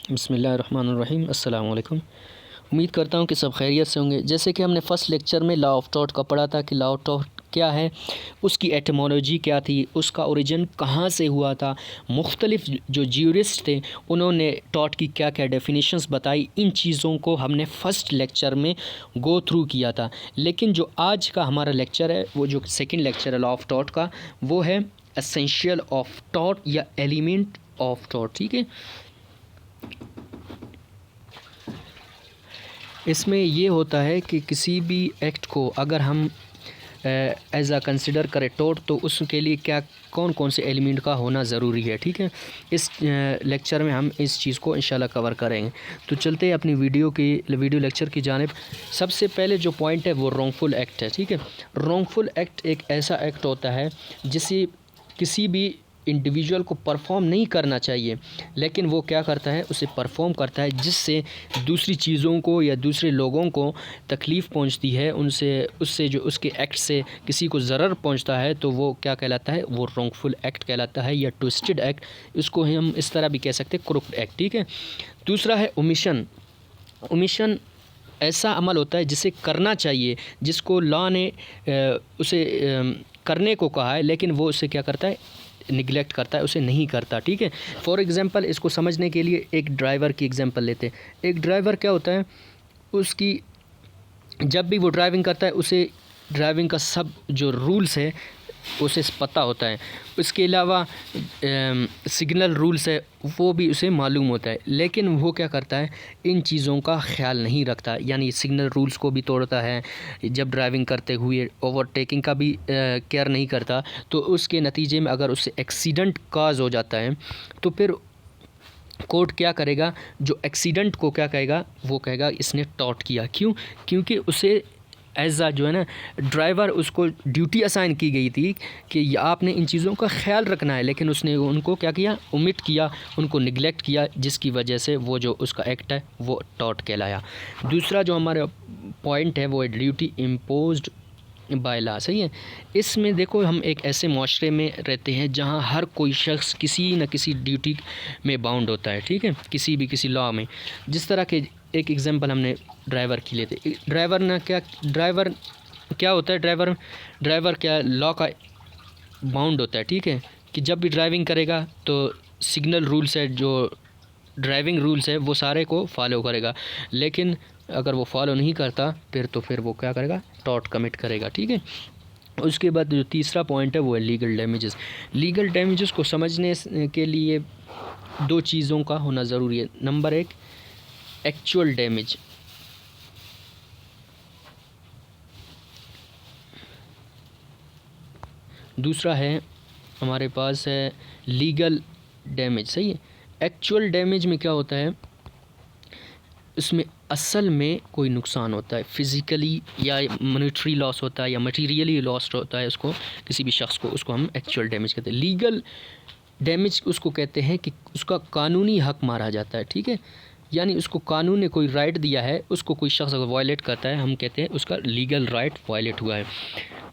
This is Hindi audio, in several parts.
बिस्मिल्लाहिर्रहमानिर्रहीम। अस्सलाम वालेकुम। उम्मीद करता हूँ कि सब खैरियत से होंगे। जैसे कि हमने फ़र्स्ट लेक्चर में लॉ ऑफ टॉट का पढ़ा था कि लॉ ऑफ टॉट क्या है, उसकी एटिमोलॉजी क्या थी, उसका ओरिजिन कहाँ से हुआ था, मुख्तलिफ जो ज्यूरिस्ट थे उन्होंने टॉट की क्या क्या डेफिनेशंस बताई। इन चीज़ों को हमने फ़र्स्ट लेक्चर में गो थ्रू किया था। लेकिन जो आज का हमारा लेक्चर है, वो जो सेकंड लेक्चर है लॉ ऑफ टॉट का, वो है एसेंशियल ऑफ टॉट या एलिमेंट ऑफ टॉट। ठीक है, इसमें ये होता है कि किसी भी एक्ट को अगर हम एज आ कंसिडर करें टॉट, तो उसके लिए क्या कौन कौन से एलिमेंट का होना ज़रूरी है। ठीक है, इस लेक्चर में हम इस चीज़ को इंशाल्लाह कवर करेंगे। तो चलते हैं अपनी वीडियो लेक्चर की जानिब। सबसे पहले जो पॉइंट है वो रॉन्गफुल एक्ट है। ठीक है, रॉन्गफुल एक्ट एक ऐसा एक्ट होता है जिसे किसी भी इंडिविजुअल को परफॉर्म नहीं करना चाहिए, लेकिन वो क्या करता है, उसे परफॉर्म करता है, जिससे दूसरी चीज़ों को या दूसरे लोगों को तकलीफ़ पहुंचती है, उससे जो उसके एक्ट से किसी को ज़रर पहुंचता है, तो वो क्या कहलाता है, वो रॉन्गफुल एक्ट कहलाता है या ट्विस्टेड एक्ट। इसको हम इस तरह भी कह सकते हैं, क्रुक्ड एक्ट। ठीक है, दूसरा है ओमिशन। ओमिशन ऐसा अमल होता है जिसे करना चाहिए, जिसको लॉ ने उसे करने को कहा है, लेकिन वो उसे क्या करता है, निगलेक्ट करता है, उसे नहीं करता। ठीक है, फॉर एग्ज़ाम्पल इसको समझने के लिए एक ड्राइवर की एग्ज़ाम्पल लेते हैं। एक ड्राइवर क्या होता है, उसकी जब भी वो ड्राइविंग करता है उसे ड्राइविंग का सब जो रूल्स है उसे पता होता है। उसके अलावा सिग्नल रूल्स है वो भी उसे मालूम होता है, लेकिन वो क्या करता है, इन चीज़ों का ख्याल नहीं रखता, यानी सिग्नल रूल्स को भी तोड़ता है। जब ड्राइविंग करते हुए ओवरटेकिंग का भी केयर नहीं करता, तो उसके नतीजे में अगर उससे एक्सीडेंट काज हो जाता है, तो फिर कोर्ट क्या करेगा, जो एक्सीडेंट को क्या कहेगा, वो कहेगा इसने टॉट किया। क्यों? क्योंकि उसे एज आ जो है ना ड्राइवर, उसको ड्यूटी असाइन की गई थी कि आपने इन चीज़ों का ख्याल रखना है, लेकिन उसने उनको क्या किया, ओमिट किया, उनको निगलेक्ट किया, जिसकी वजह से वो जो उसका एक्ट है वो टॉट कहलाया। दूसरा जो हमारा पॉइंट है वो है ड्यूटी इम्पोज्ड बाय लॉ। सही है, इसमें देखो हम एक ऐसे माशरे में रहते हैं जहाँ हर कोई शख्स किसी न किसी ड्यूटी में बाउंड होता है। ठीक है, किसी लॉ में। जिस तरह के एक एग्जांपल हमने ड्राइवर की लेते, ड्राइवर क्या होता है, ड्राइवर क्या लॉ का बाउंड होता है। ठीक है, कि जब भी ड्राइविंग करेगा तो सिग्नल रूल्स है, जो ड्राइविंग रूल्स है वो सारे को फॉलो करेगा, लेकिन अगर वो फॉलो नहीं करता फिर वो क्या करेगा, टॉट कमिट करेगा। ठीक है, उसके बाद जो तीसरा पॉइंट है वो है लीगल डैमेजेस। लीगल डैमेजेस को समझने के लिए दो चीज़ों का होना ज़रूरी है। नंबर एक, एक्चुअल डैमेज। दूसरा है हमारे पास है लीगल डैमेज। सही है, एक्चुअल डैमेज में क्या होता है, इसमें असल में कोई नुकसान होता है, फिज़िकली या मॉनेटरी लॉस होता है या मटेरियली लॉस होता है उसको, किसी भी शख्स को, उसको हम एक्चुअल डैमेज कहते हैं। लीगल डैमेज उसको कहते हैं कि उसका कानूनी हक मारा जाता है। ठीक है, यानी उसको कानून ने कोई राइट दिया है, उसको कोई शख्स अगर वायलेट करता है, हम कहते हैं उसका लीगल राइट वायलेट हुआ है।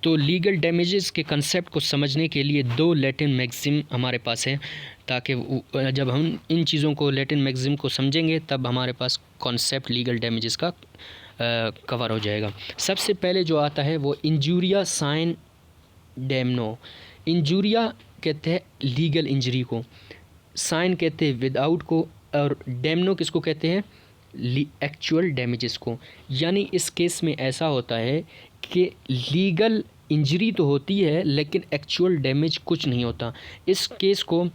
तो लीगल डैमेजेस के कंसेप्ट को समझने के लिए दो लैटिन मैक्सिम हमारे पास है, ताकि जब हम इन चीज़ों को लैटिन मैक्सिम को समझेंगे तब हमारे पास कॉन्सेप्ट लीगल डैमेजेस का कवर हो जाएगा। सबसे पहले जो आता है वो इंजूरिया साइन डैमनो। इंजूरिया कहते हैं लीगल इंजरी को, साइन कहते हैं विदाउट को, और डैमनो किसको कहते हैं, एक्चुअल डैमेजेस को। यानी इस केस में ऐसा होता है कि लीगल इंजरी तो होती है लेकिन एक्चुअल डैमेज कुछ नहीं होता। इस केस को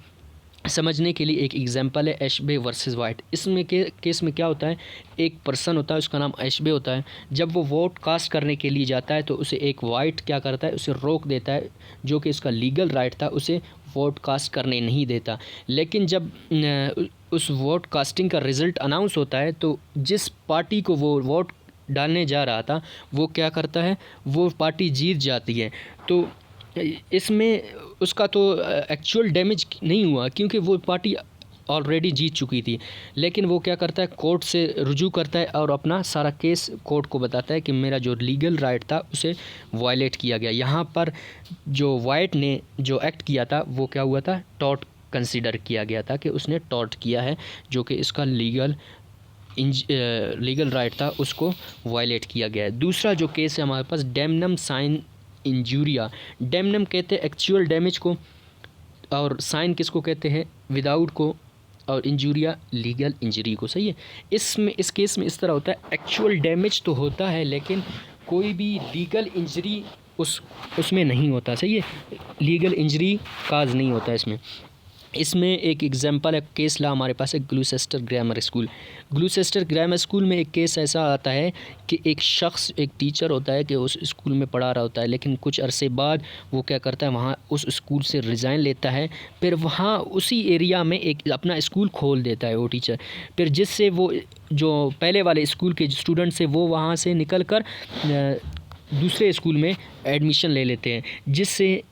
समझने के लिए एक एग्जांपल है एशबे वर्सेस वाइट। इसमें केस में क्या होता है, एक पर्सन होता है, उसका नाम एशबे होता है। जब वो वोट कास्ट करने के लिए जाता है तो उसे एक वाइट क्या करता है, उसे रोक देता है, जो कि इसका लीगल राइट था, उसे वोट कास्ट करने नहीं देता। लेकिन जब उस वोट कास्टिंग का रिज़ल्ट अनाउंस होता है तो जिस पार्टी को वो वोट डालने जा रहा था वो क्या करता है, वो पार्टी जीत जाती है। तो इसमें उसका तो एक्चुअल डैमेज नहीं हुआ क्योंकि वो पार्टी ऑलरेडी जीत चुकी थी, लेकिन वो क्या करता है, कोर्ट से रुजू करता है और अपना सारा केस कोर्ट को बताता है कि मेरा जो लीगल राइट था उसे वायलेट किया गया। यहाँ पर जो वाइट ने जो एक्ट किया था वो क्या हुआ था, टॉट कंसिडर किया गया था कि उसने टॉर्ट किया है, जो कि इसका लीगल राइट था, उसको वायलेट किया गया है। दूसरा जो केस है हमारे पास डेमनम साइन इंजूरिया। डेमनम कहते हैं एक्चुअल डैमेज को, और साइन किसको कहते हैं, विदाउट को, और इंजूरिया लीगल इंजरी को। सही है। इस केस में इस तरह होता है, एक्चुअल डैमेज तो होता है लेकिन कोई भी लीगल इंजरी उसमें नहीं होता। सही है, लीगल इंजरी काज नहीं होता इसमें एक एग्जांपल है, केस ला हमारे पास है Gloucester grammar school. Gloucester grammar school में एक केस ऐसा आता है कि एक शख्स, एक टीचर होता है कि उस स्कूल में पढ़ा रहा होता है, लेकिन कुछ अरसे बाद वो क्या करता है, वहाँ उस स्कूल से रिज़ाइन लेता है, फिर वहाँ उसी एरिया में एक अपना स्कूल खोल देता है वो टीचर। फिर जिससे वो जो पहले वाले स्कूल के स्टूडेंट्स हैं वो वहाँ से निकल कर दूसरे स्कूल में एडमिशन ले लेते हैं, जिससे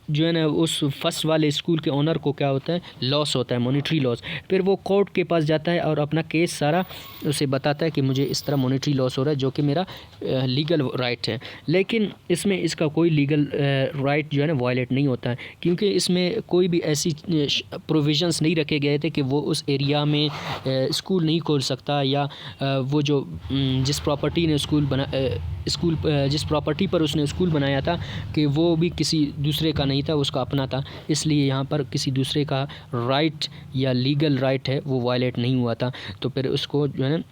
जो है ना उस फर्स्ट वाले स्कूल के ओनर को क्या होता है, लॉस होता है, मॉनेटरी लॉस। फिर वो कोर्ट के पास जाता है और अपना केस सारा उसे बताता है कि मुझे इस तरह मॉनेटरी लॉस हो रहा है, जो कि मेरा लीगल राइट है। लेकिन इसमें इसका कोई लीगल राइट जो है ना वायलेट नहीं होता है, क्योंकि इसमें कोई भी ऐसी प्रोविजंस नहीं रखे गए थे कि वो उस एरिया में स्कूल नहीं खोल सकता, या वो जो जिस प्रॉपर्टी ने जिस प्रॉपर्टी पर उसने स्कूल बनाया था कि वो भी किसी दूसरे का नहीं था, उसका अपना था। इसलिए यहाँ पर किसी दूसरे का राइट या लीगल राइट है वो वायलेट नहीं हुआ था, तो फिर उसको जो है ना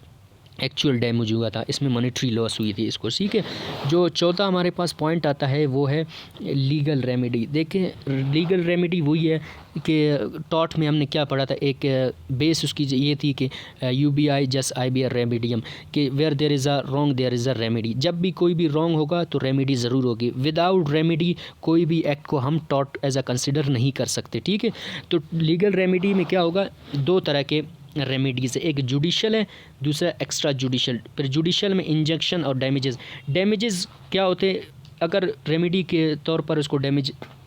एक्चुअल डैमेज हुआ था, इसमें मॉनेटरी लॉस हुई थी इसको। ठीक है। जो चौथा हमारे पास पॉइंट आता है वो है लीगल रेमेडी। देखें, लीगल रेमेडी वही है कि टॉट में हमने क्या पढ़ा था, एक बेस उसकी ये थी कि UBI जस्ट IBR रेमेडियम, कि where there is a wrong there is a remedy. जब भी कोई भी रॉन्ग होगा तो रेमेडी ज़रूर होगी। विदाउट रेमेडी कोई भी एक्ट को हम टॉट एज अ कंसिडर नहीं कर सकते। ठीक है। तो लीगल रेमेडी में क्या होगा, दो तरह के रेमेडीज़, एक जुडिशल है, दूसरा एक्स्ट्रा जुडिशल। फिर जुडिशल में इंजेक्शन और डैमेजेस क्या होते हैं, अगर रेमेडी के तौर पर उसको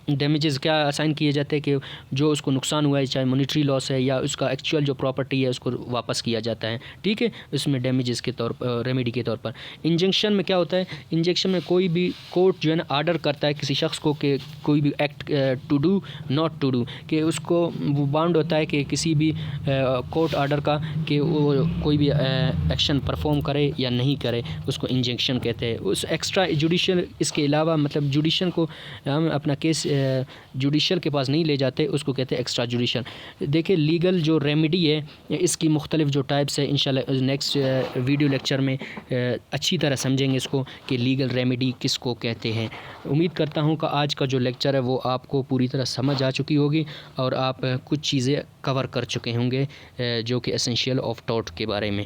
डैमेजेस क्या असाइन किए जाते हैं कि जो उसको नुकसान हुआ है, चाहे मॉनेटरी लॉस है या उसका एक्चुअल जो प्रॉपर्टी है, उसको वापस किया जाता है। ठीक है। उसमें डैमेजेस के तौर पर, रेमेडी के तौर पर। इंजेक्शन में क्या होता है, इंजेक्शन में कोई भी कोर्ट जो है ना आर्डर करता है किसी शख्स को कि कोई भी act to do not to do, कि उसको वो बाउंड होता है कि किसी भी कोर्ट आर्डर का कि वो कोई भी एक्शन परफॉर्म करे या नहीं करे, उसको इंजेक्शन कहते हैं। उस एक्स्ट्रा जुडिशल, इसके अलावा मतलब जुडिशल को हम अपना केस जुडिशल के पास नहीं ले जाते, उसको कहते हैं एक्स्ट्रा जुडिशल। देखिए, लीगल जो रेमेडी है इसकी मुख्तलिफ जो टाइप्स है, इंशाल्लाह नेक्स्ट वीडियो लेक्चर में अच्छी तरह समझेंगे इसको कि लीगल रेमेडी किसको कहते हैं। उम्मीद करता हूँ कि आज का जो लेक्चर है वो आपको पूरी तरह समझ आ चुकी होगी और आप कुछ चीज़ें कवर कर चुके होंगे जो कि एसेंशियल ऑफ टॉट के बारे में।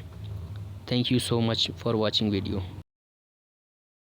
Thank you so much for watching video.